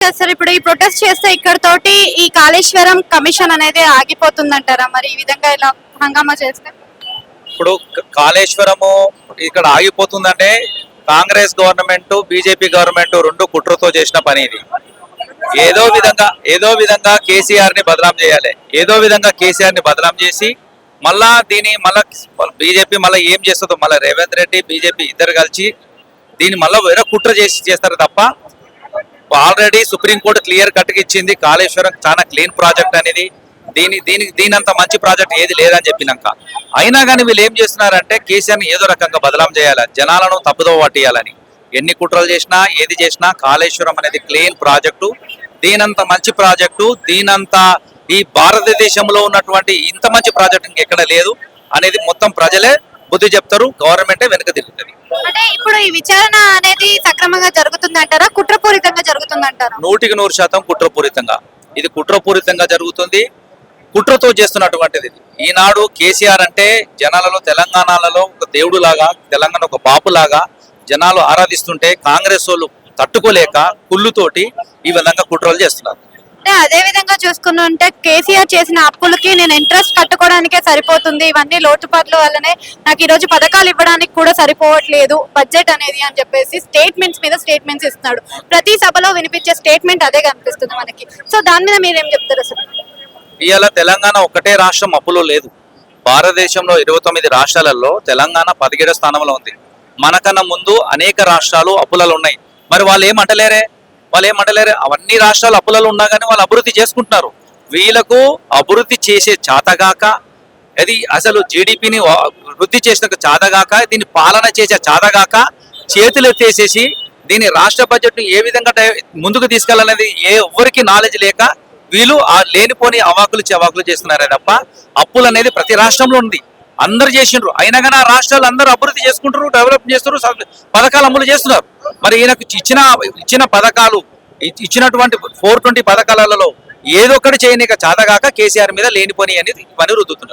Sir ఇప్పుడు ఈ protest చేస్తే ఇక్కడ తోటి ఈ కాళేశ్వరం కమిషన్ అనేది ఆగిపోతుందంటారా? మరి ఈ విధంగా ఇలా హంగామా చేస్తే ఇప్పుడు కాళేశ్వరము ఇక్కడ ఆగిపోతుందంటే కాంగ్రెస్ గవర్నమెంట్ బీజేపీ గవర్నమెంట్ రెండు కుట్రతో చేసిన పని ఇది. ఏదో విధంగా కేసీఆర్ ని బదనాం చేయాలి. ఏదో విధంగా కేసీఆర్ ని బదనాం చేసి మళ్ళా బీజేపీ మళ్ళీ ఏం చేస్తుందో, మళ్ళీ రేవంత్ రెడ్డి బీజేపీ ఇద్దరు కలిసి దీన్ని మళ్ళీ వేరే కుట్ర చేస్తారు తప్ప ఆల్రెడీ సుప్రీంకోర్టు క్లియర్ కట్గా ఇచ్చింది. కాళేశ్వరం చాలా క్లీన్ ప్రాజెక్ట్ అనేది, దీనంత మంచి ప్రాజెక్ట్ ఏది లేదని చెప్పినాక అయినా కానీ వీళ్ళు ఏం చేస్తున్నారంటే కేసీఆర్ని ఏదో రకంగా బదలాం చేయాలి, జనాలను తప్పుదో పట్టియాలని. ఎన్ని కుట్రలు చేసినా ఏది చేసినా కాళేశ్వరం అనేది క్లీన్ ప్రాజెక్టు, దీనంత మంచి ప్రాజెక్టు, దీనంత ఈ భారతదేశంలో ఉన్నటువంటి ఇంత మంచి ప్రాజెక్ట్ ఇంకెక్కడ లేదు అనేది మొత్తం ప్రజలే బుద్ధి చెప్తారు, గవర్నమెంటే వెనుక తిరుగుతుంది. అంటే ఇప్పుడు ఈ విచారణ అనేది సక్రమంగా జరుగుతుందంటారా, కుట్రపూరితంగా జరుగుతుందంటారా? 100% కుట్రపూరితంగా, ఇది కుట్రపూరితంగా జరుగుతుంది, కుట్రతో చేస్తున్నటువంటిది. ఈనాడు కేసీఆర్ అంటే జనాలలో తెలంగాణలో ఒక దేవుడు లాగా, తెలంగాణ ఒక బాపులాగా జనాలు ఆరాధిస్తుంటే కాంగ్రెస్ వాళ్ళు తట్టుకోలేక కుళ్ళుతోటి ఈ విధంగా కుట్రలు చేస్తున్నారు. అంటే అదే విధంగా చూసుకుంటే కేసీఆర్ చేసిన అప్పులకి నేను ఇంట్రెస్ట్ కట్టుకోవడానికే సరిపోతుంది, ఇవన్నీ లోటుపాట్ల వల్లనే నాకు ఈ రోజు పథకాలు ఇవ్వడానికి కూడా సరిపోవట్లేదు బడ్జెట్ అనేది అని చెప్పేసి స్టేట్మెంట్స్ మీద స్టేట్మెంట్స్ ఇస్తున్నాడు. ప్రతి సభలో వినిపించే స్టేట్మెంట్ అదే కనిపిస్తుంది మనకి. సో దాని మీద మీరేం చెప్తారు అసలు? ఇవాళ తెలంగాణ ఒకటే రాష్ట్రం అప్పులో లేదు. భారతదేశంలో 29 రాష్ట్రాలలో తెలంగాణ 17వ స్థానంలో ఉంది. మనకన్నా ముందు అనేక రాష్ట్రాలు అప్పులలో ఉన్నాయి. మరి వాళ్ళు ఏమంటలేరే? అవన్నీ రాష్ట్రాలు అప్పులలో ఉన్నా కానీ వాళ్ళు అభివృద్ధి చేసుకుంటున్నారు. వీళ్ళకు అభివృద్ధి చేసే చాతగాక, అది అసలు జీడిపిని వృద్ధి చేసిన చాతగాక, దీన్ని పాలన చేసే చాతగాక చేతులు ఎత్తేసేసి దీని రాష్ట్ర బడ్జెట్ను ఏ విధంగా ముందుకు తీసుకెళ్లాలనేది ఎవరికి నాలెడ్జ్ లేక వీళ్ళు ఆ లేనిపోని అవాకులు చేస్తున్నారే తప్ప అప్పులు అనేది ప్రతి రాష్ట్రంలో ఉంది, అందరు చేసిండ్రు. అయినా కానీ ఆ రాష్ట్రాలు అందరూ అభివృద్ధి చేసుకుంటారు, డెవలప్ చేస్తున్నారు, పథకాలు అమలు చేస్తున్నారు. మరి ఈయనకు ఇచ్చిన పథకాలు, ఇచ్చినటువంటి 420 పథకాలలో ఏదొక్కటి చేయనీక చాతగాక కేసీఆర్ మీద లేనిపోని అనేది పని రుద్దుతున్నారు.